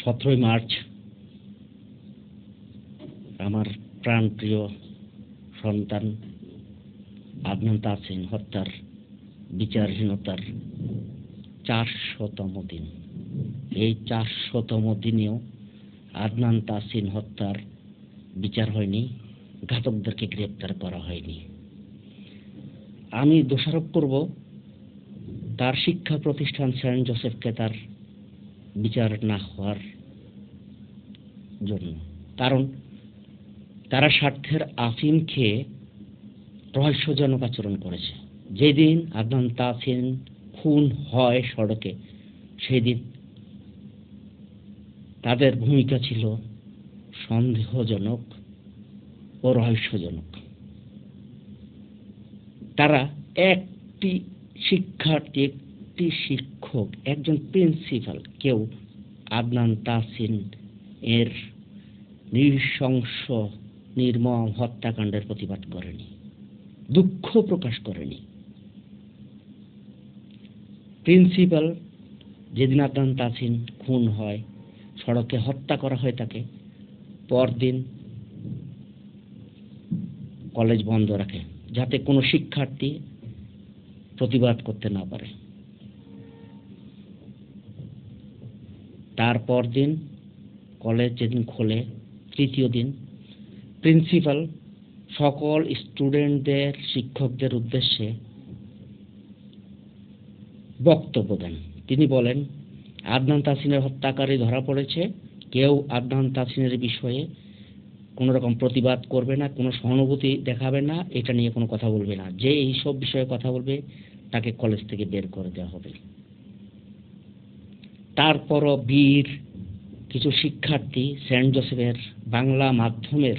17ই March আমার প্রাণপ্রিয় সন্তান আদনান তাসিন হত্যার বিচারহীনতার 400তম দিন। এই 400তম দিনেও আদনান তাসিন হত্যার বিচার হয়নি, ঘাতকদেরকে গ্রেপ্তার করা হয়নি। আমি দোষারোপ করব তার শিক্ষা প্রতিষ্ঠান সেন্ট জোসেফকে তার বিচার না হওয়ার জন্য, কারণ তারা স্বার্থের আফিম খেয়ে রহস্যজনক আচরণ করেছে। যেদিন আদনান তাসিন খুন হয় সড়কে, সেই দিন তাদের ভূমিকা ছিল সন্দেহজনক ও রহস্যজনক। তারা একটি শিক্ষার্থী, একটি শিক্ষক, একজন প্রিন্সিপাল, কেউ আদনান তাসিন এর নৃশংস নির্মম হত্যাকাণ্ডের প্রতিবাদ করেনি, দুঃখ প্রকাশ করেনি। প্রিন্সিপাল যেদিন আদনান তাসিন খুন হয়, সড়কে হত্যা করা হয় তাকে, পরদিন কলেজ বন্ধ রাখে যাতে কোনো শিক্ষার্থী প্রতিবাদ করতে না পারে। তারপর দিন কলেজ যেদিন খোলে, তৃতীয় দিন প্রিন্সিপাল সকল স্টুডেন্টদের, শিক্ষকদের উদ্দেশ্যে বক্তব্য দেন। তিনি বলেন, আদনান তাসিনের হত্যাকারী ধরা পড়েছে, কেউ আদনান তাসিনের বিষয়ে কোনো রকম প্রতিবাদ করবে না, কোনো সহানুভূতি দেখাবে না, এটা নিয়ে কোনো কথা বলবে না। যে এইসব বিষয়ে কথা বলবে তাকে কলেজ থেকে বের করে দেওয়া হবে। তারপরও বীর কিছু শিক্ষার্থী, সেন্ট জোসেফের বাংলা মাধ্যমের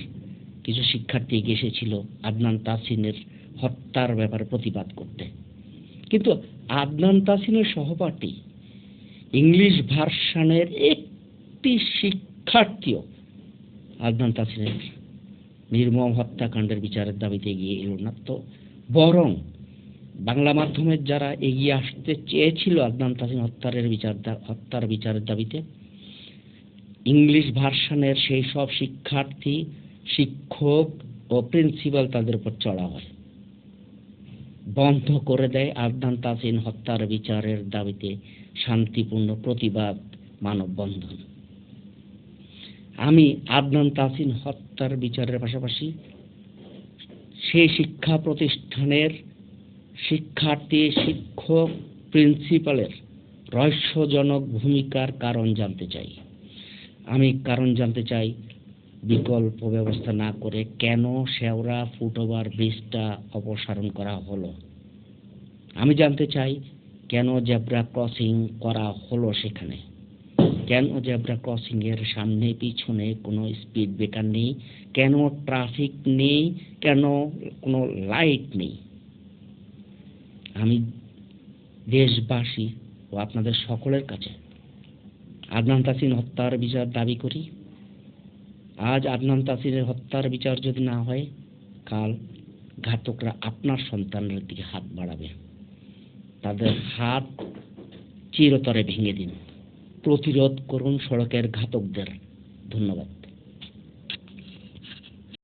কিছু শিক্ষার্থী এগিয়ে এসেছিল আদনান তাসিনের হত্যার ব্যাপারে প্রতিবাদ করতে। কিন্তু আদনান তাসিনের সহপাঠী ইংলিশ ভার্সনের একটি শিক্ষার্থীও আদনান তাসিনের নির্মম হত্যাকাণ্ডের বিচারের দাবিতে এগিয়ে এলো না। তো বরং বাংলা মাধ্যমের যারা এগিয়ে আসতে চেয়েছিল আদনান তাসিন হত্যার বিচারের দাবিতে, ইংলিশ ভার্সনের সেই সব শিক্ষার্থী, শিক্ষক ও প্রিন্সিপাল তাদের উপর চড়া হয়, বন্ধ করে দেয় আদনান তাসিন হত্যার বিচারের দাবিতে শান্তিপূর্ণ প্রতিবাদ, মানববন্ধন। আমি আদনান তাসিন হত্যার বিচারের পাশাপাশি সেই শিক্ষা প্রতিষ্ঠানের শিক্ষার্থী, শিক্ষক, প্রিন্সিপালের রহস্যজনক ভূমিকার কারণ জানতে চাই। আমি কারণ জানতে চাই, বিকল্প ব্যবস্থা না করে কেন শেওড়া ফুটওভার ব্রিজটা অপসারণ করা হলো। আমি জানতে চাই, কেন জেব্রা ক্রসিং করা হলো সেখানে, কেন জেব্রা ক্রসিং এর সামনে পিছনে কোনো স্পিড ব্রেকার নেই, কেন ট্রাফিক নেই, কেন কোনো লাইট নেই। আমি দেশবাসী ও আপনাদের সকলের কাছে আদনান তাসিন হত্যার বিচার দাবি করি। আজ আদনান তাসিনের হত্যার বিচার যদি না হয়, কাল ঘাতকরা আপনার সন্তানের দিকে হাত বাড়াবে। তাদের হাত চিরতরে ভেঙে দিন, প্রতিরোধ করুন সড়কের ঘাতকদের। ধন্যবাদ।